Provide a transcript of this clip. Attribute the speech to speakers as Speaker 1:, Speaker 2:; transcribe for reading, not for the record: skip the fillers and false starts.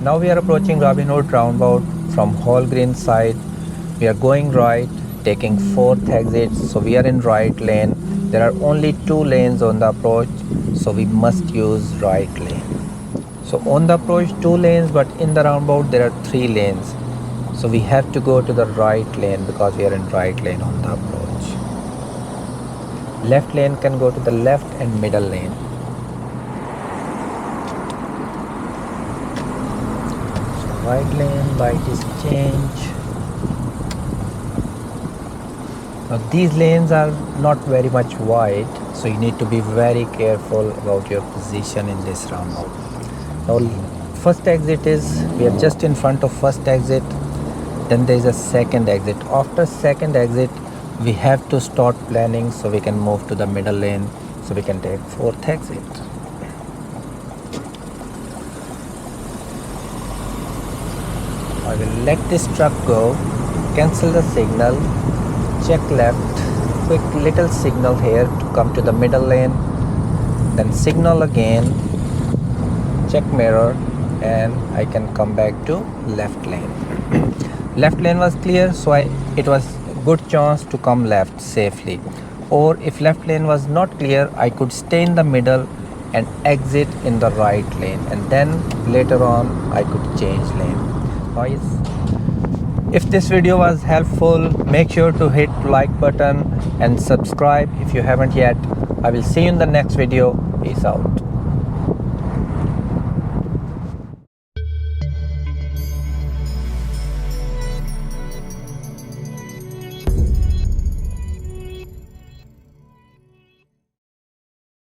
Speaker 1: Now we are approaching Robin Hood roundabout from Hall Green side. We are going right, taking 4th exit, so we are in right lane. There are only 2 lanes on the approach, so we must use right lane. So on the approach 2 lanes, but in the roundabout there are 3 lanes. So we have to go to the right lane because we are in right lane on the approach. Left lane can go to the left and middle lane. So right lane light is changed. Now these lanes are not very much wide, so you need to be very careful about your position in this roundabout. Now first exit is, we are just in front of first exit. Then there is a second exit. After second exit, we have to start planning so we can move to the middle lane so we can take 4th exit. I will let this truck go, cancel the signal, check left, quick little signal here to come to the middle lane, then signal again, check mirror, and I can come back to left lane. Left lane was clear, so it was good chance to come left safely. Or if left lane was not clear, I could stay in the middle and exit in the right lane, and then later on I could change lane. Guys, if this video was helpful, make sure to hit like button and subscribe if you haven't yet. I will see you in the next video. Peace out.